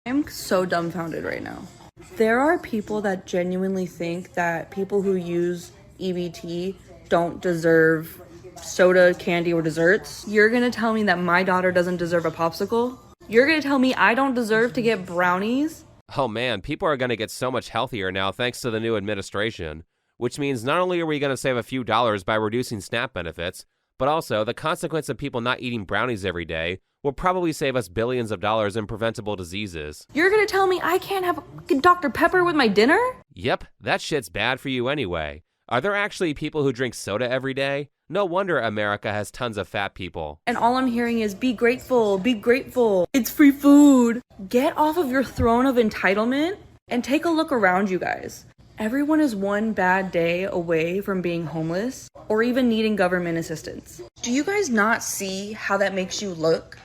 I'm so dumbfounded right now. There are people that genuinely think that people who use EBT don't deserve soda, candy, or desserts. You're gonna tell me that my daughter doesn't deserve a popsicle? You're gonna tell me I don't deserve to get brownies? Oh man, people are going to get so much healthier now thanks to the new administration, which means not only are we going to save a few dollars by reducing SNAP benefits, but also the consequence of people not eating brownies every day will probably save us billions of dollars in preventable diseases. You're gonna tell me I can't have Dr. Pepper with my dinner? Yep, that shit's bad for you anyway. Are there actually people who drink soda every day? No wonder America has tons of fat people. And all I'm hearing is be grateful, it's free food. Get off of your throne of entitlement and take a look around you guys. Everyone is one bad day away from being homeless or even needing government assistance. Do you guys not see how that makes you look?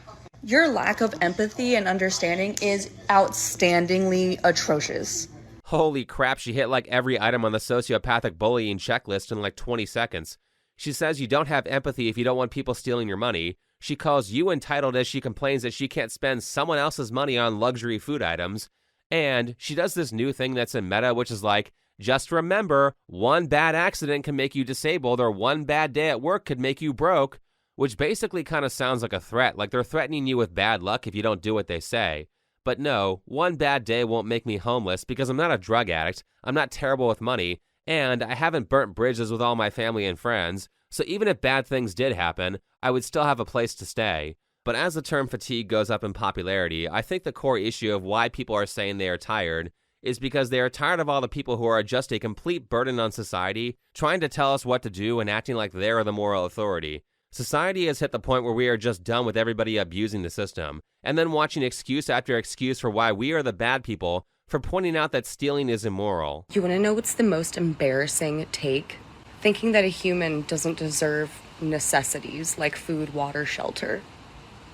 Your lack of empathy and understanding is outstandingly atrocious. Holy crap, she hit like every item on the sociopathic bullying checklist in like 20 seconds. She says you don't have empathy if you don't want people stealing your money. She calls you entitled as she complains that she can't spend someone else's money on luxury food items. And she does this new thing that's in Meta, which is like, just remember, one bad accident can make you disabled or one bad day at work could make you broke, which basically kind of sounds like a threat, like they're threatening you with bad luck if you don't do what they say. But no, one bad day won't make me homeless because I'm not a drug addict, I'm not terrible with money, and I haven't burnt bridges with all my family and friends, so even if bad things did happen, I would still have a place to stay. But as the term fatigue goes up in popularity, I think the core issue of why people are saying they are tired is because they are tired of all the people who are just a complete burden on society, trying to tell us what to do and acting like they're the moral authority. Society has hit the point where we are just done with everybody abusing the system, and then watching excuse after excuse for why we are the bad people for pointing out that stealing is immoral. You want to know what's the most embarrassing take? Thinking that a human doesn't deserve necessities like food, water, shelter.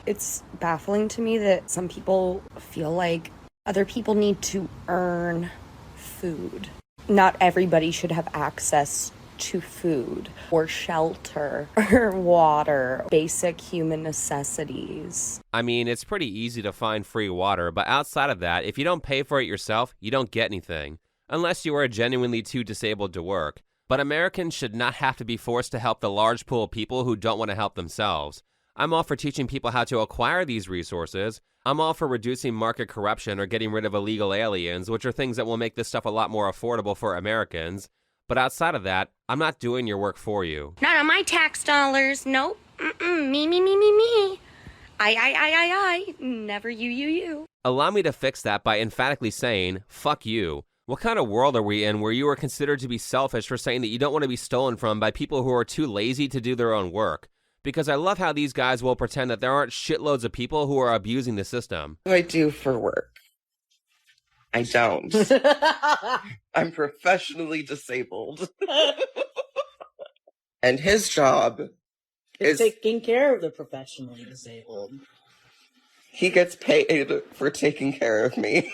It's baffling to me that some people feel like other people need to earn food. Not everybody should have access to food or shelter or water, basic human necessities. I mean, it's pretty easy to find free water, but outside of that, if you don't pay for it yourself, you don't get anything, unless you are genuinely too disabled to work. But Americans should not have to be forced to help the large pool of people who don't want to help themselves. I'm all for teaching people how to acquire these resources. I'm all for reducing market corruption or getting rid of illegal aliens, which are things that will make this stuff a lot more affordable for Americans. But outside of that, I'm not doing your work for you. Not on my tax dollars. Nope. Me. I. Never you. Allow me to fix that by emphatically saying, fuck you. What kind of world are we in where you are considered to be selfish for saying that you don't want to be stolen from by people who are too lazy to do their own work? Because I love how these guys will pretend that there aren't shitloads of people who are abusing the system. What do I do for work? I don't. I'm professionally disabled. And his job is taking care of the professionally disabled. He gets paid for taking care of me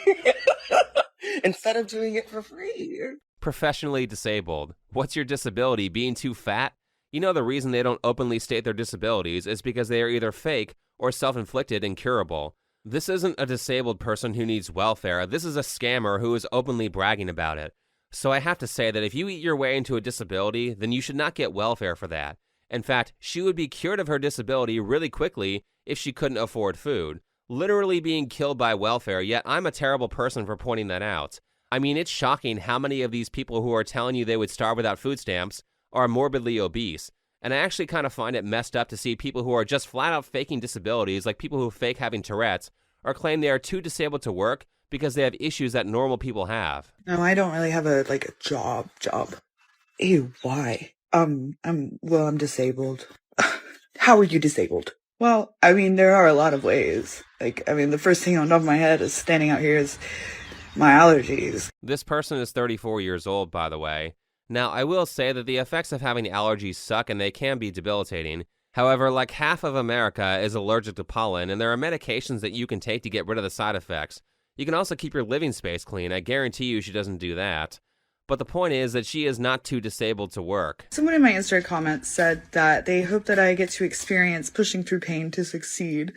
instead of doing it for free. Professionally disabled. What's your disability? Being too fat? You know the reason they don't openly state their disabilities is because they are either fake or self-inflicted and curable. This isn't a disabled person who needs welfare. This is a scammer who is openly bragging about it. So I have to say that if you eat your way into a disability, then you should not get welfare for that. In fact, she would be cured of her disability really quickly if she couldn't afford food. Literally being killed by welfare, yet I'm a terrible person for pointing that out. I mean, it's shocking how many of these people who are telling you they would starve without food stamps are morbidly obese. And I actually kind of find it messed up to see people who are just flat out faking disabilities, like people who fake having Tourette's, or claim they are too disabled to work because they have issues that normal people have. No, I don't really have a job. Ew, why? I'm disabled. How are you disabled? Well, I mean, there are a lot of ways. The first thing on top of my head is standing out here is my allergies. This person is 34 years old, by the way. Now, I will say that the effects of having allergies suck and they can be debilitating. However, like half of America is allergic to pollen, and there are medications that you can take to get rid of the side effects. You can also keep your living space clean. I guarantee you she doesn't do that. But the point is that she is not too disabled to work. Someone in my Instagram comments said that they hope that I get to experience pushing through pain to succeed.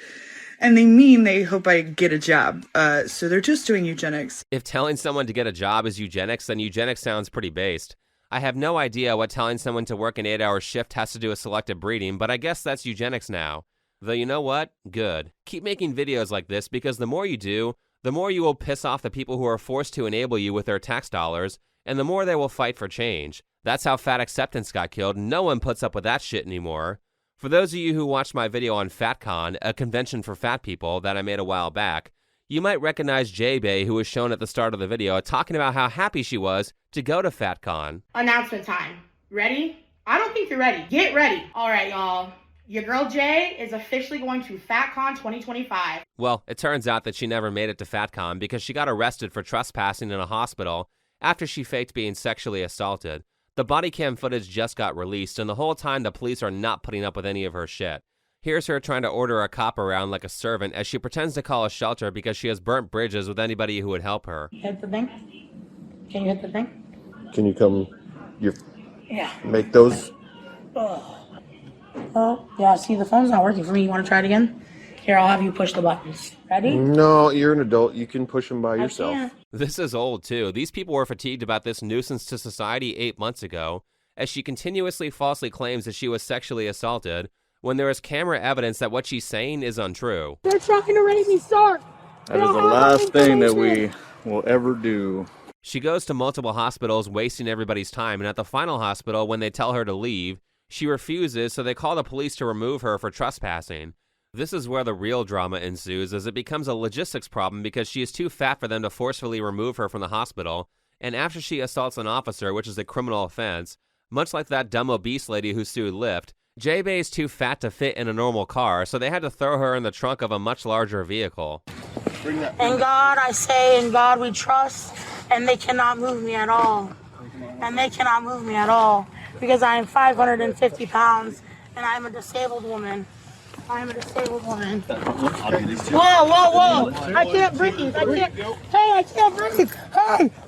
And they mean they hope I get a job. So they're just doing eugenics. If telling someone to get a job is eugenics, then eugenics sounds pretty based. I have no idea what telling someone to work an 8-hour shift has to do with selective breeding, but I guess that's eugenics now. Though you know what? Good. Keep making videos like this, because the more you do, the more you will piss off the people who are forced to enable you with their tax dollars, and the more they will fight for change. That's how fat acceptance got killed. No one puts up with that shit anymore. For those of you who watched my video on FatCon, a convention for fat people that I made a while back, you might recognize J-Bay, who was shown at the start of the video, talking about how happy she was to go to FatCon. Announcement time. Ready? I don't think you're ready. Get ready. All right, y'all. Your girl Jay is officially going to FatCon 2025. Well, it turns out that she never made it to FatCon because she got arrested for trespassing in a hospital after she faked being sexually assaulted. The body cam footage just got released, and the whole time the police are not putting up with any of her shit. Here's her trying to order a cop around like a servant as she pretends to call a shelter because she has burnt bridges with anybody who would help her. Hit the thing? Can you hit the thing? Can you come? Yeah. Make those. Oh, yeah, see, the phone's not working for me. You want to try it again? Here, I'll have you push the buttons. Ready? No, you're an adult. You can push them by I yourself. can't. This is old, too. These people were fatigued about this nuisance to society 8 months ago, as she continuously falsely claims that she was sexually assaulted, when there is camera evidence that what she's saying is untrue. They're trying to rape me, sir. That is the last thing that we will ever do. She goes to multiple hospitals, wasting everybody's time, and at the final hospital, when they tell her to leave, she refuses, so they call the police to remove her for trespassing. This is where the real drama ensues, as it becomes a logistics problem because she is too fat for them to forcefully remove her from the hospital, and after she assaults an officer, which is a criminal offense, much like that dumb obese lady who sued Lyft, J-Bay is too fat to fit in a normal car, so they had to throw her in the trunk of a much larger vehicle. In God I say, in God we trust, and they cannot move me at all. And they cannot move me at all, because I am 550 pounds, and I am a disabled woman. I am a disabled woman. Whoa. I can't breathe. I can't breathe. Hey, I can't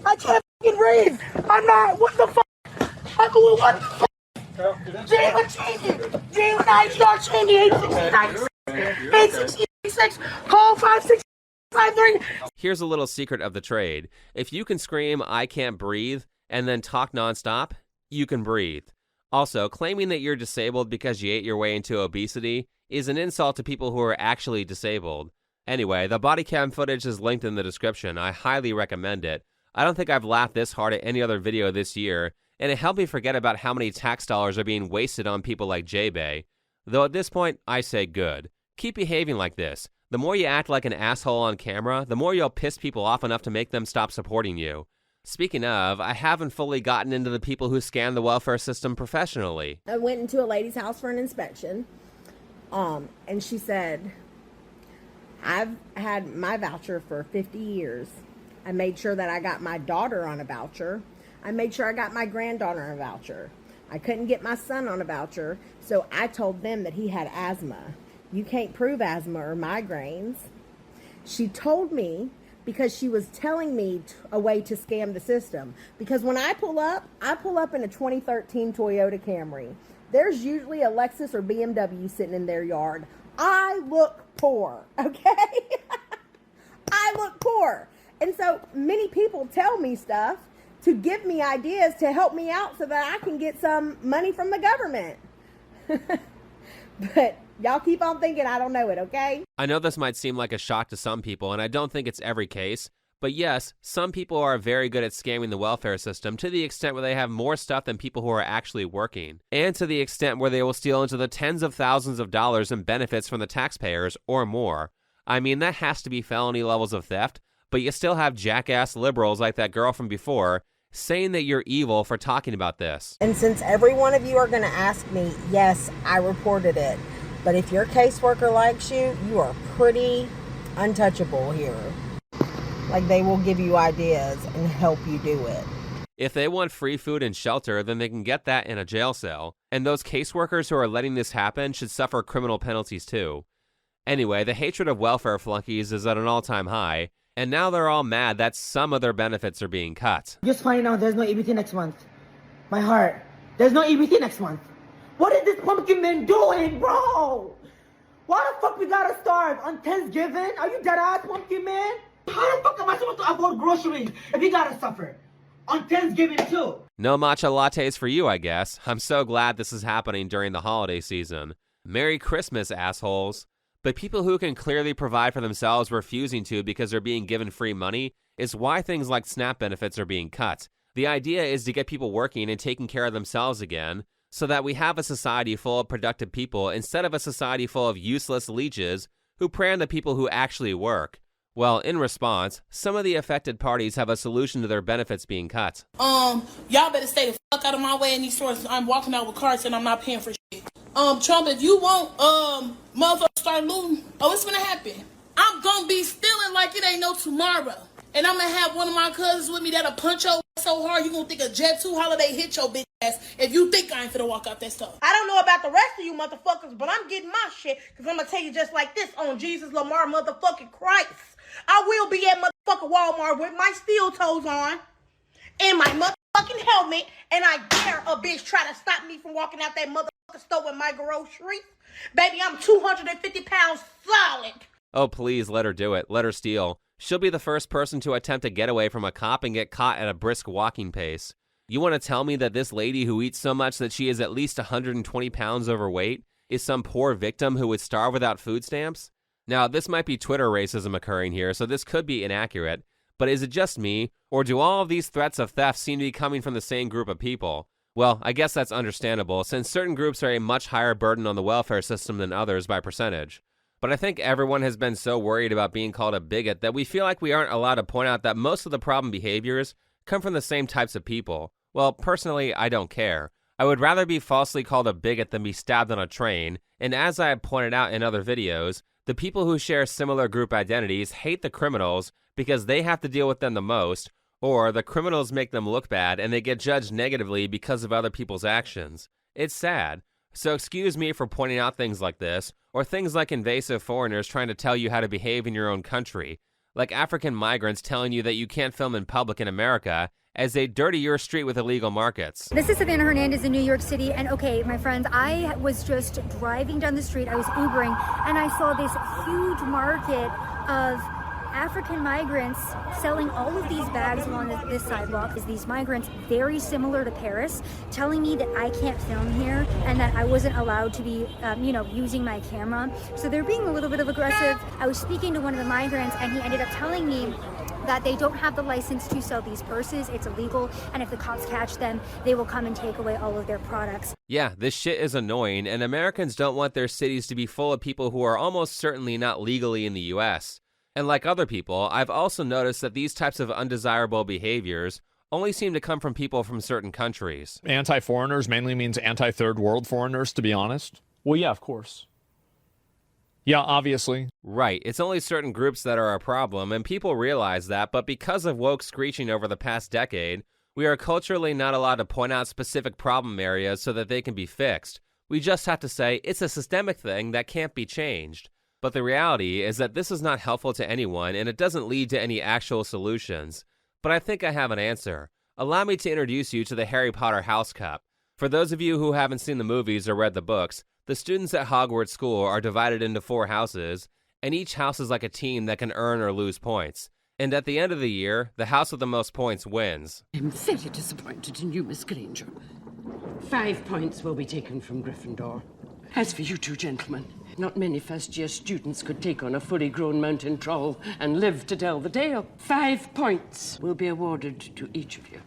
fucking breathe. I'm not. What the fuck? What the fuck? Jalen changing. Jalen, I start changing. 866. Call 5653. Here's a little secret of the trade. If you can scream, "I can't breathe," and then talk nonstop, you can breathe. Also, claiming that you're disabled because you ate your way into obesity is an insult to people who are actually disabled. Anyway, the body cam footage is linked in the description. I highly recommend it. I don't think I've laughed this hard at any other video this year, and it helped me forget about how many tax dollars are being wasted on people like J-Bay. Though at this point, I say good. Keep behaving like this. The more you act like an asshole on camera, the more you'll piss people off enough to make them stop supporting you. Speaking of, I haven't fully gotten into the people who scam the welfare system professionally. I went into a lady's house for an inspection, and she said, I've had my voucher for 50 years. I made sure that I got my daughter on a voucher. I made sure I got my granddaughter on a voucher. I couldn't get my son on a voucher, so I told them that he had asthma. You can't prove asthma or migraines. She told me because she was telling me a way to scam the system. Because when I pull up in a 2013 Toyota Camry. There's usually a Lexus or BMW sitting in their yard. I look poor, okay? I look poor. And so many people tell me stuff to give me ideas to help me out so that I can get some money from the government. But y'all keep on thinking I don't know it, okay? I know this might seem like a shock to some people, and I don't think it's every case, but yes, some people are very good at scamming the welfare system to the extent where they have more stuff than people who are actually working, and to the extent where they will steal into the tens of thousands of dollars in benefits from the taxpayers or more. I mean, that has to be felony levels of theft, but you still have jackass liberals like that girl from before saying that you're evil for talking about this. And since every one of you are going to ask me, yes, I reported it. But if your caseworker likes you, you are pretty untouchable here. Like, they will give you ideas and help you do it. If they want free food and shelter, then they can get that in a jail cell. And those caseworkers who are letting this happen should suffer criminal penalties too. Anyway, the hatred of welfare flunkies is at an all-time high, and now they're all mad that some of their benefits are being cut. Just find out there's no EBT next month. My heart. There's no EBT next month. What is this pumpkin man doing, bro? Why the fuck we gotta starve on Thanksgiving? Are you dead ass, monkey man? How the fuck am I supposed to afford groceries if you gotta suffer? On Thanksgiving too. No matcha lattes for you, I guess. I'm so glad this is happening during the holiday season. Merry Christmas, assholes. But people who can clearly provide for themselves refusing to because they're being given free money is why things like SNAP benefits are being cut. The idea is to get people working and taking care of themselves again, so that we have a society full of productive people instead of a society full of useless leeches who prey on the people who actually work. Well, in response, some of the affected parties have a solution to their benefits being cut. Y'all better stay the fuck out of my way in these stores. I'm walking out with carts and I'm not paying for shit. Trump, if you want, motherfuckers start looting, it's gonna happen. I'm gonna be stealing like it ain't no tomorrow. And I'm gonna have one of my cousins with me that'll punch your ass so hard you gonna think a Jet 2 holiday hit your bitch ass if you think I ain't finna walk out that store. I don't know about the rest of you motherfuckers, but I'm getting my shit, because I'm going to tell you just like this, on Jesus Lamar motherfucking Christ. I will be at motherfucking Walmart with my steel toes on and my motherfucking helmet, and I dare a bitch try to stop me from walking out that motherfucking store with my groceries. Baby, I'm 250 pounds solid. Oh, please let her do it. Let her steal. She'll be the first person to attempt to get away from a cop and get caught at a brisk walking pace. You want to tell me that this lady who eats so much that she is at least 120 pounds overweight is some poor victim who would starve without food stamps? Now, this might be Twitter racism occurring here, so this could be inaccurate, but is it just me, or do all of these threats of theft seem to be coming from the same group of people? Well, I guess that's understandable, since certain groups are a much higher burden on the welfare system than others by percentage. But I think everyone has been so worried about being called a bigot that we feel like we aren't allowed to point out that most of the problem behaviors come from the same types of people. Well, personally, I don't care. I would rather be falsely called a bigot than be stabbed on a train, and as I have pointed out in other videos, the people who share similar group identities hate the criminals because they have to deal with them the most, or the criminals make them look bad and they get judged negatively because of other people's actions. It's sad. So excuse me for pointing out things like this, or things like invasive foreigners trying to tell you how to behave in your own country, like African migrants telling you that you can't film in public in America as they dirty your street with illegal markets. This is Savannah Hernandez in New York City, and okay, my friends, I was just driving down the street, I was Ubering, and I saw this huge market of African migrants selling all of these bags along this sidewalk. These migrants, very similar to Paris, telling me that I can't film here and that I wasn't allowed to be, using my camera. So they're being a little bit of aggressive. I was speaking to one of the migrants, and he ended up telling me that they don't have the license to sell these purses. It's illegal, and if the cops catch them, they will come and take away all of their products. Yeah, this shit is annoying, and Americans don't want their cities to be full of people who are almost certainly not legally in the US. And like other people, I've also noticed that these types of undesirable behaviors only seem to come from people from certain countries. Anti-foreigners mainly means anti-third world foreigners, to be honest. Well, yeah, of course. Yeah, obviously. Right, it's only certain groups that are a problem, and people realize that, but because of woke screeching over the past decade, we are culturally not allowed to point out specific problem areas so that they can be fixed. We just have to say it's a systemic thing that can't be changed. But the reality is that this is not helpful to anyone, and it doesn't lead to any actual solutions. But I think I have an answer. Allow me to introduce you to the Harry Potter House Cup. For those of you who haven't seen the movies or read the books, the students at Hogwarts School are divided into 4 houses, and each house is like a team that can earn or lose points. And at the end of the year, the house with the most points wins. I'm very disappointed in you, Miss Granger. 5 points will be taken from Gryffindor. As for you two gentlemen, not many first-year students could take on a fully grown mountain troll and live to tell the tale. 5 points will be awarded to each of you.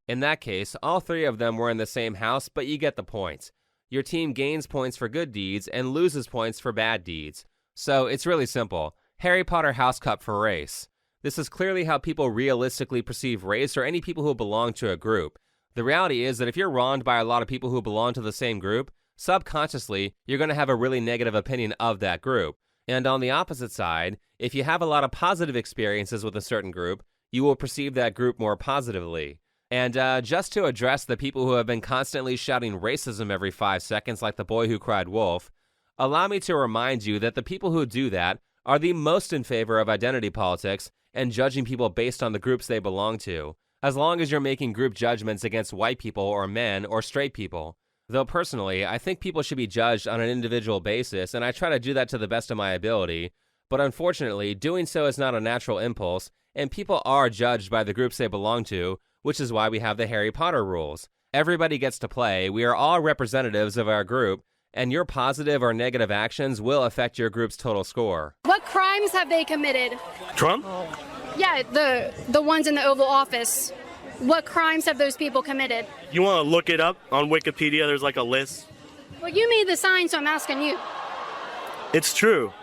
In that case, all 3 of them were in the same house, but you get the points. Your team gains points for good deeds and loses points for bad deeds. So it's really simple. Harry Potter House Cup for race. This is clearly how people realistically perceive race or any people who belong to a group. The reality is that if you're wronged by a lot of people who belong to the same group, subconsciously, you're going to have a really negative opinion of that group. And on the opposite side, if you have a lot of positive experiences with a certain group, you will perceive that group more positively. And just to address the people who have been constantly shouting racism every 5 seconds like the boy who cried wolf, allow me to remind you that the people who do that are the most in favor of identity politics and judging people based on the groups they belong to, as long as you're making group judgments against white people or men or straight people. Though personally, I think people should be judged on an individual basis, and I try to do that to the best of my ability. But unfortunately, doing so is not a natural impulse, and people are judged by the groups they belong to, which is why we have the Harry Potter rules. Everybody gets to play, we are all representatives of our group, and your positive or negative actions will affect your group's total score. What crimes have they committed? Trump? Yeah, the ones in the Oval Office. What crimes have those people committed? You want to look it up on Wikipedia? There's like a list. Well, you made the sign, so I'm asking you. It's true.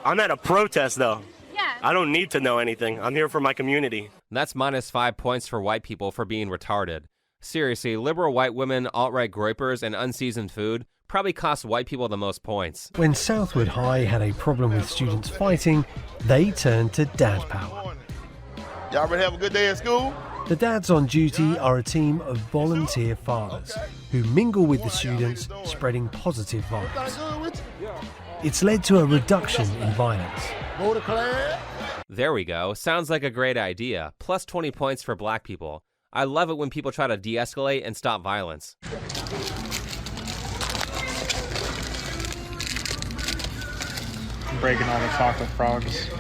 I'm at a protest, though. Yeah. I don't need to know anything. I'm here for my community. That's -5 points for white people for being retarded. Seriously, liberal white women, alt-right groypers, and unseasoned food probably cost white people the most points. When Southwood High had a problem with students fighting, they turned to dad power. Y'all ready to have a good day at school? The dads on duty are a team of volunteer fathers who mingle with the students, spreading positive vibes. It's led to a reduction in violence. Go to class. There we go. Sounds like a great idea. Plus 20 points for black people. I love it when people try to de-escalate and stop violence. Breaking all the chocolate frogs.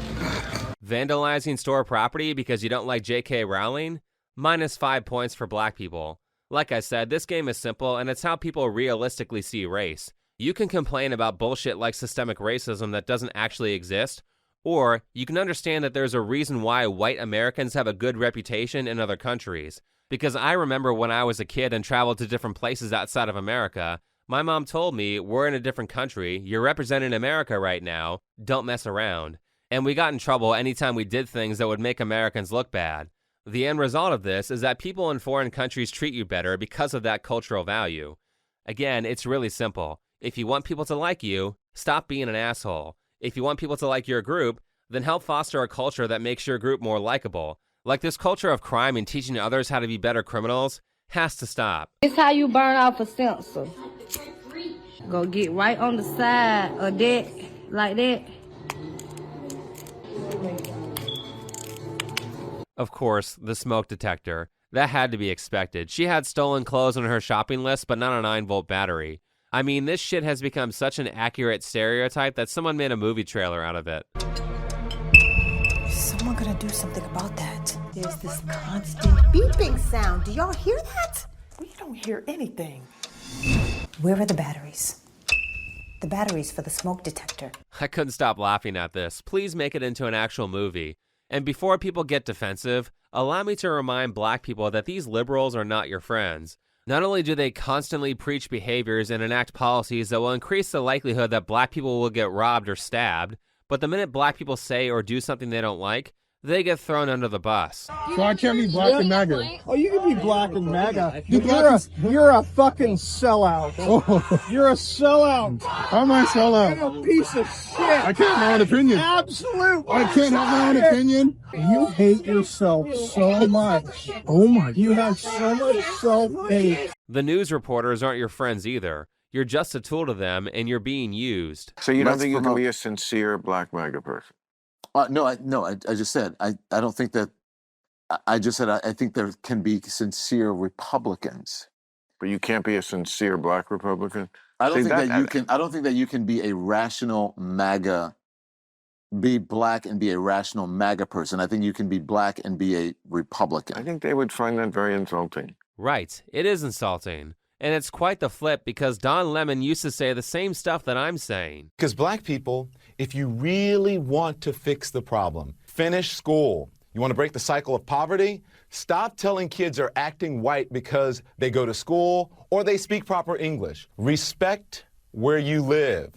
Vandalizing store property because you don't like J.K. Rowling? -5 points for black people. Like I said, this game is simple, and it's how people realistically see race. You can complain about bullshit like systemic racism that doesn't actually exist, or you can understand that there's a reason why white Americans have a good reputation in other countries. Because I remember when I was a kid and traveled to different places outside of America, my mom told me, we're in a different country, you're representing America right now, don't mess around. And we got in trouble anytime we did things that would make Americans look bad. The end result of this is that people in foreign countries treat you better because of that cultural value. Again, it's really simple. If you want people to like you, stop being an asshole. If you want people to like your group, then help foster a culture that makes your group more likable. Like this culture of crime and teaching others how to be better criminals has to stop. It's how you burn off a sensor. Go get right on the side of that, like that. Of course, the smoke detector. That had to be expected. She had stolen clothes on her shopping list, but not a 9-volt battery. I mean, this shit has become such an accurate stereotype that someone made a movie trailer out of it. Is someone gonna do something about that? There's this constant beeping sound. Do y'all hear that? We don't hear anything. Where are the batteries? The batteries for the smoke detector. I couldn't stop laughing at this. Please make it into an actual movie. And before people get defensive, allow me to remind black people that these liberals are not your friends. Not only do they constantly preach behaviors and enact policies that will increase the likelihood that black people will get robbed or stabbed, but the minute black people say or do something they don't like, they get thrown under the bus. So I can't be black and MAGA. Oh, you can be black and MAGA. You're a fucking sellout. Oh. You're a sellout. How am I sellout? You're a piece of shit. I can't have my own opinion. Absolute. I can't have my own opinion. You hate yourself so much. Oh my. You have so much self-hate. The news reporters aren't your friends either. You're just a tool to them, and you're being used. So you don't think you can be a sincere black MAGA person? No, I just said, I don't think that, I just said, I think there can be sincere Republicans. But you can't be a sincere black Republican? I don't think that you can be a rational MAGA, be black and be a rational MAGA person. I think you can be black and be a Republican. I think they would find that very insulting. Right, it is insulting. And it's quite the flip because Don Lemon used to say the same stuff that I'm saying. Because black people, if you really want to fix the problem, finish school. You want to break the cycle of poverty? Stop telling kids are acting white because they go to school or they speak proper English. Respect where you live.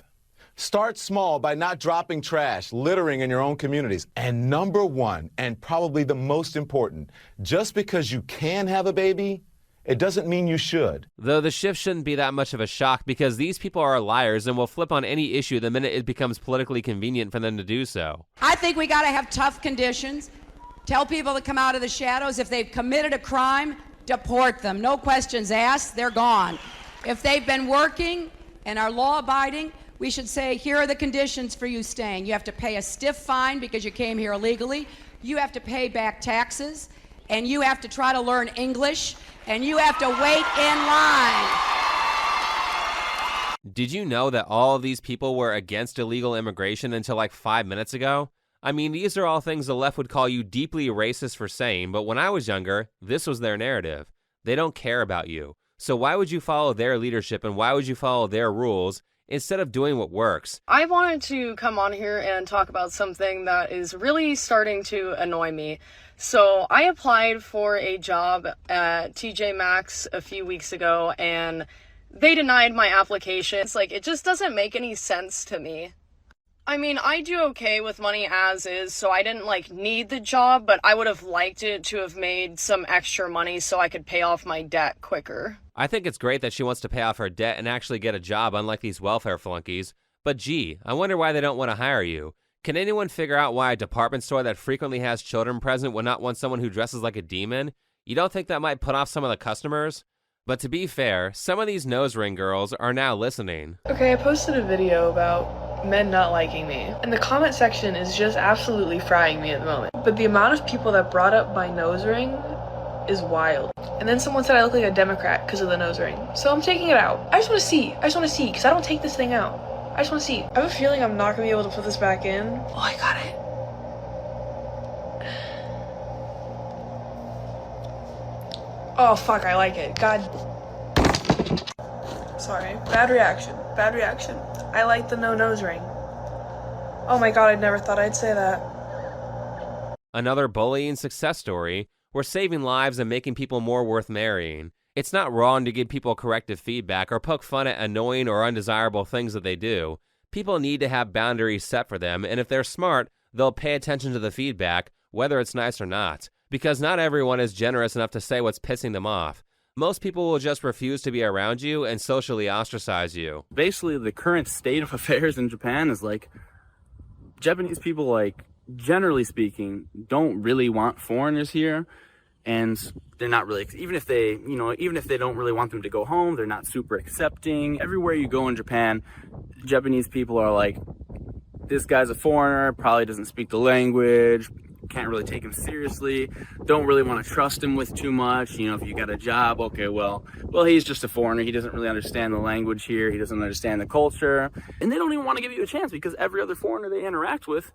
Start small by not dropping trash, littering in your own communities. And number one, and probably the most important, just because you can have a baby, it doesn't mean you should. Though the shift shouldn't be that much of a shock because these people are liars and will flip on any issue the minute it becomes politically convenient for them to do so. I think we got to have tough conditions. Tell people to come out of the shadows. If they've committed a crime, deport them. No questions asked. They're gone. If they've been working and are law-abiding, we should say, here are the conditions for you staying. You have to pay a stiff fine because you came here illegally. You have to pay back taxes. And you have to try to learn English. And you have to wait in line. Did you know that all of these people were against illegal immigration until like 5 minutes ago? I mean, these are all things the left would call you deeply racist for saying, but when I was younger, this was their narrative. They don't care about you. So why would you follow their leadership and why would you follow their rules instead of doing what works? I wanted to come on here and talk about something that is really starting to annoy me. So I applied for a job at TJ Maxx a few weeks ago and they denied my application. It's like, it just doesn't make any sense to me. I mean, I do okay with money as is, so I didn't like need the job, but I would have liked it to have made some extra money so I could pay off my debt quicker. I think it's great that she wants to pay off her debt and actually get a job, unlike these welfare flunkies. But gee, I wonder why they don't want to hire you. Can anyone figure out why a department store that frequently has children present would not want someone who dresses like a demon? You don't think that might put off some of the customers? But to be fair, some of these nose ring girls are now listening. Okay, I posted a video about men not liking me, and the comment section is just absolutely frying me at the moment. But the amount of people that brought up my nose ring is wild. And then someone said I look like a Democrat because of the nose ring. So I'm taking it out. I just want to see, because I don't take this thing out. I just want to see. I have a feeling I'm not going to be able to put this back in. Oh, I got it. Oh, fuck, I like it. God. Sorry. Bad reaction. Bad reaction. I like the no nose ring. Oh my god, I never thought I'd say that. Another bullying success story. We're saving lives and making people more worth marrying. It's not wrong to give people corrective feedback or poke fun at annoying or undesirable things that they do. People need to have boundaries set for them, and if they're smart, they'll pay attention to the feedback, whether it's nice or not. Because not everyone is generous enough to say what's pissing them off. Most people will just refuse to be around you and socially ostracize you. Basically, the current state of affairs in Japan is like, Japanese people, like, generally speaking, don't really want foreigners here. And they're not really, even if they don't really want them to go home, they're not super accepting. Everywhere you go in Japan, Japanese people are like, this guy's a foreigner, probably doesn't speak the language, can't really take him seriously, don't really want to trust him with too much. You know, if you got a job, okay, well, he's just a foreigner. He doesn't really understand the language here. He doesn't understand the culture. And they don't even want to give you a chance because every other foreigner they interact with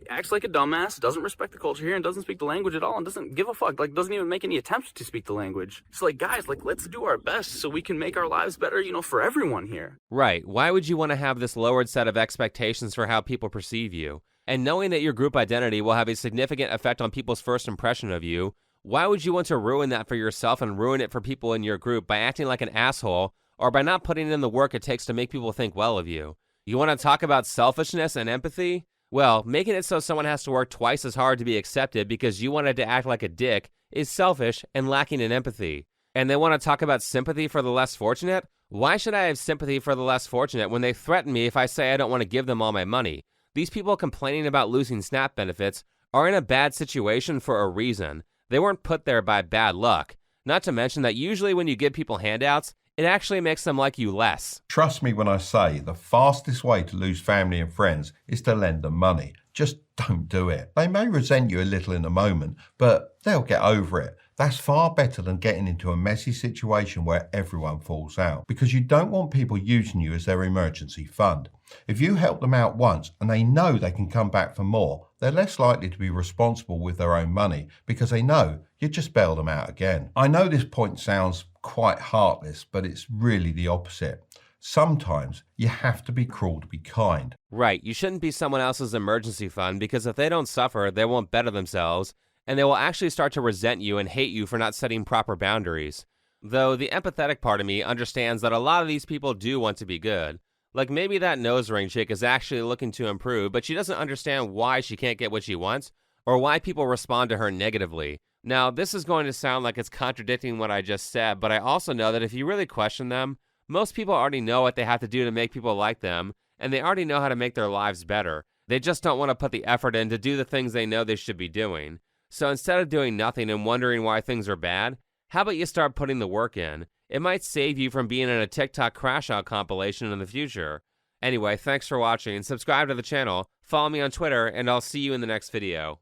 acts like a dumbass, doesn't respect the culture here, and doesn't speak the language at all, and doesn't give a fuck, like, doesn't even make any attempts to speak the language. It's like, guys, like, let's do our best so we can make our lives better, you know, for everyone here. Right. Why would you want to have this lowered set of expectations for how people perceive you? And knowing that your group identity will have a significant effect on people's first impression of you, why would you want to ruin that for yourself and ruin it for people in your group by acting like an asshole or by not putting in the work it takes to make people think well of you? You want to talk about selfishness and empathy? Well, making it so someone has to work twice as hard to be accepted because you wanted to act like a dick is selfish and lacking in empathy. And they want to talk about sympathy for the less fortunate? Why should I have sympathy for the less fortunate when they threaten me if I say I don't want to give them all my money? These people complaining about losing SNAP benefits are in a bad situation for a reason. They weren't put there by bad luck. Not to mention that usually when you give people handouts, it actually makes them like you less. Trust me when I say the fastest way to lose family and friends is to lend them money. Just don't do it. They may resent you a little in a moment, but they'll get over it. That's far better than getting into a messy situation where everyone falls out, because you don't want people using you as their emergency fund. If you help them out once and they know they can come back for more, they're less likely to be responsible with their own money because they know you just bail them out again. I know this point sounds quite heartless, but it's really the opposite. Sometimes you have to be cruel to be kind. Right, you shouldn't be someone else's emergency fund because if they don't suffer, they won't better themselves, and they will actually start to resent you and hate you for not setting proper boundaries. Though the empathetic part of me understands that a lot of these people do want to be good. Like maybe that nose ring chick is actually looking to improve, but she doesn't understand why she can't get what she wants, or why people respond to her negatively. Now, this is going to sound like it's contradicting what I just said, but I also know that if you really question them, most people already know what they have to do to make people like them, and they already know how to make their lives better. They just don't want to put the effort in to do the things they know they should be doing. So instead of doing nothing and wondering why things are bad, how about you start putting the work in? It might save you from being in a TikTok crash out compilation in the future. Anyway, thanks for watching. Subscribe to the channel, follow me on Twitter, and I'll see you in the next video.